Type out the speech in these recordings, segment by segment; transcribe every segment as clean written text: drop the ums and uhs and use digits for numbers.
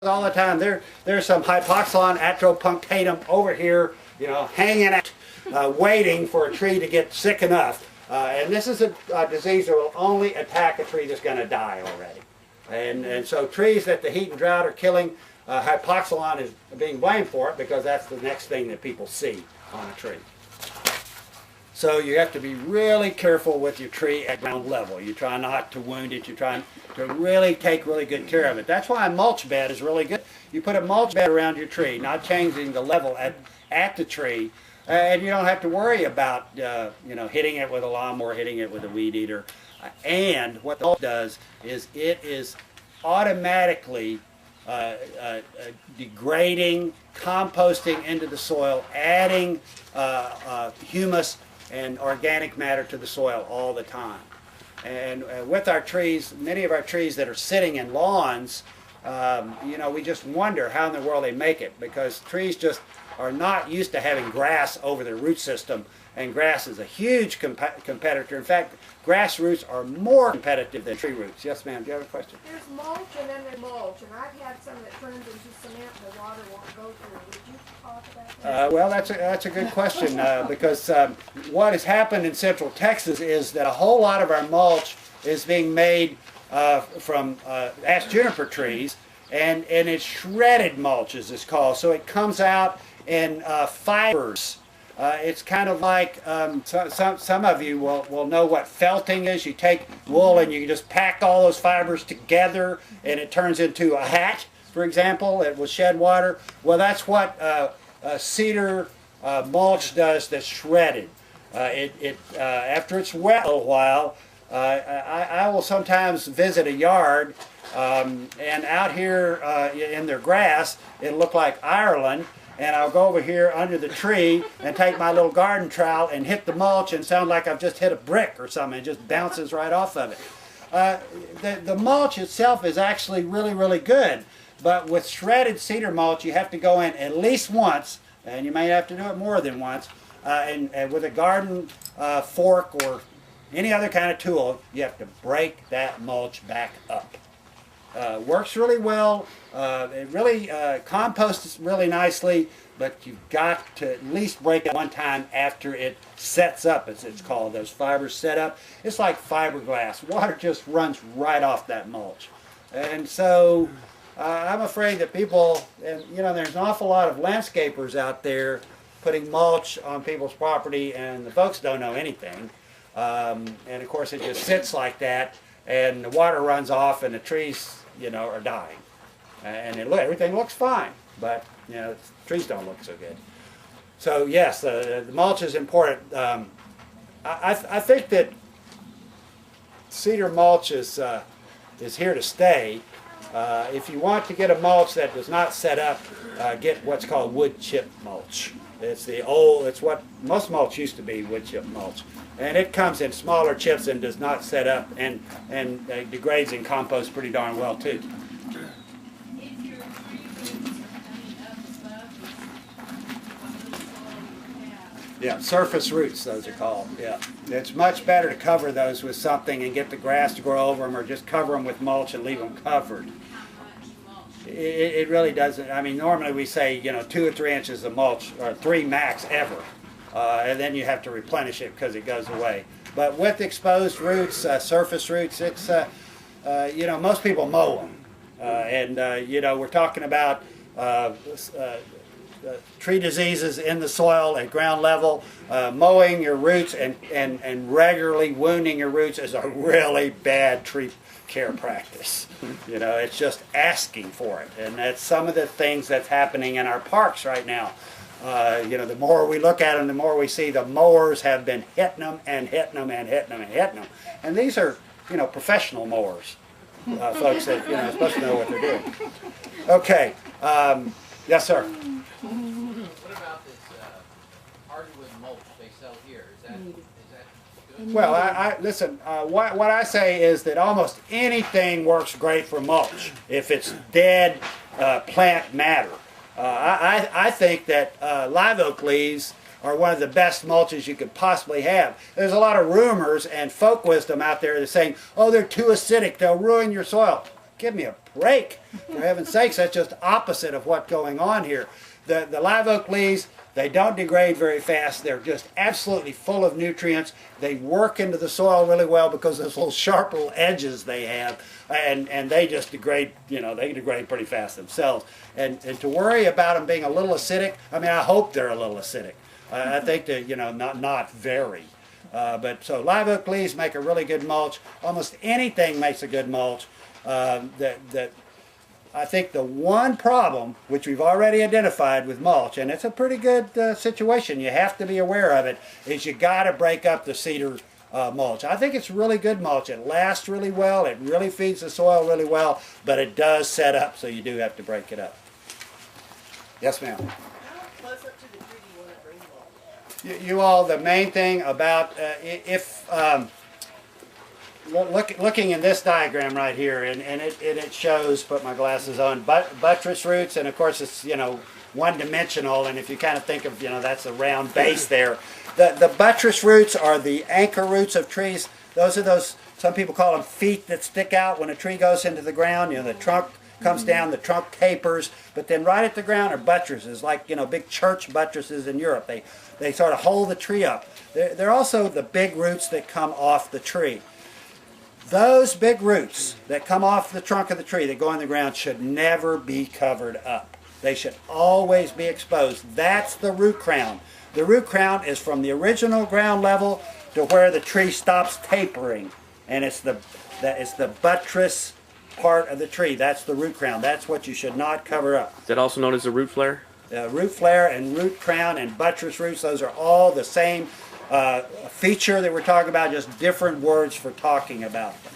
all the time. There's some Hypoxylon atropunctatum over here, hanging out, waiting for a tree to get sick enough. And this is a disease that will only attack a tree that's going to die already. And so trees that the heat and drought are killing, Hypoxylon is being blamed for it because that's the next thing that people see on a tree. So you have to be really careful with your tree at ground level. You try not to wound it. You try to really take really good care of it. That's why a mulch bed is really good. You put a mulch bed around your tree, not changing the level at the tree, and you don't have to worry about hitting it with a lawnmower, hitting it with a weed eater. And what the mulch does is it is automatically degrading, composting into the soil, adding humus and organic matter to the soil all the time. And with our trees, many of our trees that are sitting in lawns, we just wonder how in the world they make it, because trees just are not used to having grass over their root system, and grass is a huge competitor. In fact, grass roots are more competitive than tree roots. Yes, ma'am, do you have a question? There's mulch and then there's mulch, and I've had some that turns into cement and the water won't go through. Would you talk about that? Well, that's a good question, because what has happened in Central Texas is that a whole lot of our mulch is being made from ash juniper trees, and it's shredded mulch, as it's called. So it comes out in fibers. It's kind of like, some of you will know what felting is. You take wool and you just pack all those fibers together and it turns into a hat, for example. It will shed water. Well, that's what cedar mulch does that's shredded. After it's wet a little while, I will sometimes visit a yard, and out here in their grass, it'll look like Ireland. And I'll go over here under the tree and take my little garden trowel and hit the mulch and sound like I've just hit a brick or something. It just bounces right off of it. The mulch itself is actually really, really good. But with shredded cedar mulch, you have to go in at least once, and you may have to do it more than once, and with a garden fork or any other kind of tool, you have to break that mulch back up. Works really well. It really composts really nicely, but you've got to at least break it one time after it sets up, as it's called. Those fibers set up. It's like fiberglass. Water just runs right off that mulch. And so I'm afraid that people, and there's an awful lot of landscapers out there putting mulch on people's property, and the folks don't know anything. And of course it just sits like that, and the water runs off, and the trees are dying. And everything looks fine, but trees don't look so good. So yes, the mulch is important. I think that cedar mulch is here to stay. If you want to get a mulch that does not set up, get what's called wood chip mulch. It's what most mulch used to be, wood chip mulch. And it comes in smaller chips and does not set up, and degrades in compost pretty darn well too. Yeah, surface roots, those are called. Yeah, it's much better to cover those with something and get the grass to grow over them, or just cover them with mulch and leave them covered. It really doesn't. I mean, normally we say 2 or 3 inches of mulch, or 3 max ever. And then you have to replenish it because it goes away. But with exposed roots, surface roots, it's most people mow them, we're talking about tree diseases in the soil at ground level. Mowing your roots and regularly wounding your roots is a really bad tree care practice. It's just asking for it, and that's some of the things that's happening in our parks right now. The more we look at them, the more we see the mowers have been hitting them and hitting them and hitting them and hitting them. And these are, professional mowers, folks that, are supposed to know what they're doing. Okay. Yes, sir. What about this hardwood mulch they sell here? Is that good? Well, I listen. What I say is that almost anything works great for mulch if it's dead plant matter. I think that live oak leaves are one of the best mulches you could possibly have. There's a lot of rumors and folk wisdom out there that's saying, oh, they're too acidic, they'll ruin your soil. give me a break. For heaven's sakes, that's just opposite of what's going on here. The live oak leaves, they don't degrade very fast. They're just absolutely full of nutrients. They work into the soil really well because of those little sharp little edges they have. And they just degrade, they degrade pretty fast themselves. And to worry about them being a little acidic, I mean, I hope they're a little acidic. I think that, not very. But so live oak leaves make a really good mulch. Almost anything makes a good mulch. I think the one problem, which we've already identified with mulch, and it's a pretty good situation, you have to be aware of it, is you got to break up the cedar mulch. I think it's really good mulch. It lasts really well. It really feeds the soil really well, but it does set up, so you do have to break it up. Yes, ma'am. How close up to the tree do you want to bring mulch? You all, the main thing about looking in this diagram right here, and it shows, put my glasses on, buttress roots, and of course it's one-dimensional, and if you kind of think of that's a round base there. The buttress roots are the anchor roots of trees. Those are those, some people call them feet that stick out when a tree goes into the ground. The trunk comes down, the trunk tapers, but then right at the ground are buttresses, like big church buttresses in Europe. They sort of hold the tree up. They're also the big roots that come off the tree. Those big roots that come off the trunk of the tree that go in the ground should never be covered up. They should always be exposed. That's the root crown. The root crown is from the original ground level to where the tree stops tapering, and it's the buttress part of the tree. That's the root crown. That's what you should not cover up. Is that also known as a root flare? Root flare and root crown and buttress roots, those are all the same feature that we're talking about, just different words for talking about them.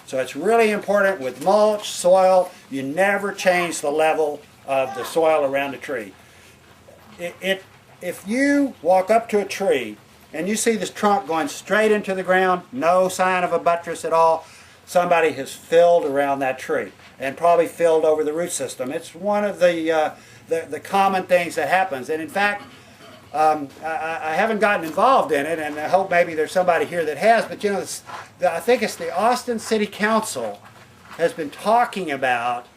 So it's really important with mulch, soil, you never change the level of the soil around the tree. If you walk up to a tree and you see this trunk going straight into the ground, no sign of a buttress at all, somebody has filled around that tree and probably filled over the root system. It's one of the common things that happens. And in fact, I haven't gotten involved in it, and I hope maybe there's somebody here that has, but I think it's the Austin City Council has been talking about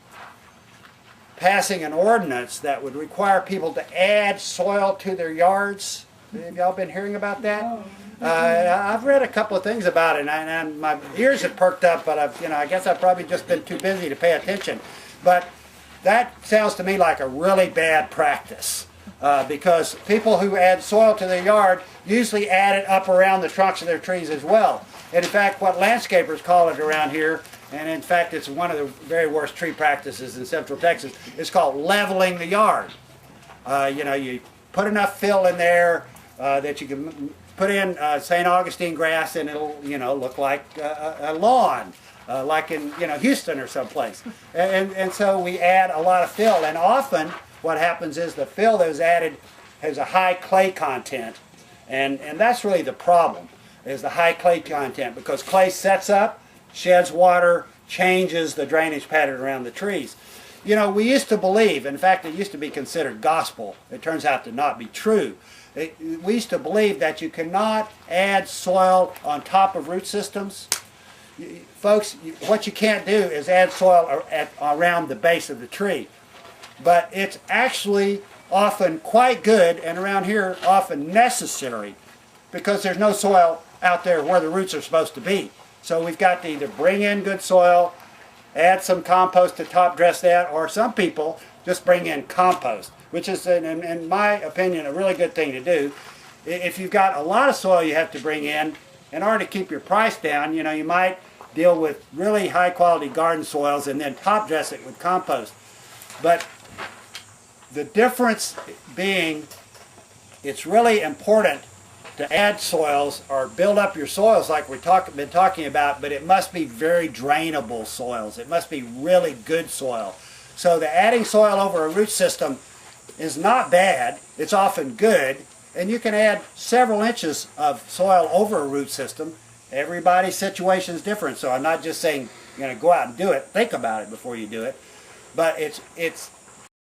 passing an ordinance that would require people to add soil to their yards. Have y'all been hearing about that? I've read a couple of things about it, and my ears have perked up, but I guess I've probably just been too busy to pay attention. But that sounds to me like a really bad practice. Because people who add soil to their yard usually add it up around the trunks of their trees as well. And in fact, what landscapers call it around here, and in fact it's one of the very worst tree practices in Central Texas, is called leveling the yard. You put enough fill in there that you can put in St. Augustine grass, and it'll look like a lawn. Like in Houston or someplace. And so we add a lot of fill, and often what happens is the fill that is added has a high clay content, and that's really the problem, is the high clay content, because clay sets up, sheds water, changes the drainage pattern around the trees. We used to believe, in fact it used to be considered gospel, it turns out to not be true. We used to believe that you cannot add soil on top of root systems. Folks, what you can't do is add soil around the base of the tree. But it's actually often quite good, and around here often necessary, because there's no soil out there where the roots are supposed to be. So we've got to either bring in good soil, add some compost to top dress that, or some people just bring in compost, which is, in my opinion, a really good thing to do. If you've got a lot of soil you have to bring in order to keep your price down, you might deal with really high quality garden soils and then top dress it with compost. But the difference being, it's really important to add soils or build up your soils like we've been talking about, but it must be very drainable soils. It must be really good soil. So the adding soil over a root system is not bad. It's often good, and you can add several inches of soil over a root system. Everybody's situation is different, so I'm not just saying go out and do it. Think about it before you do it. But it's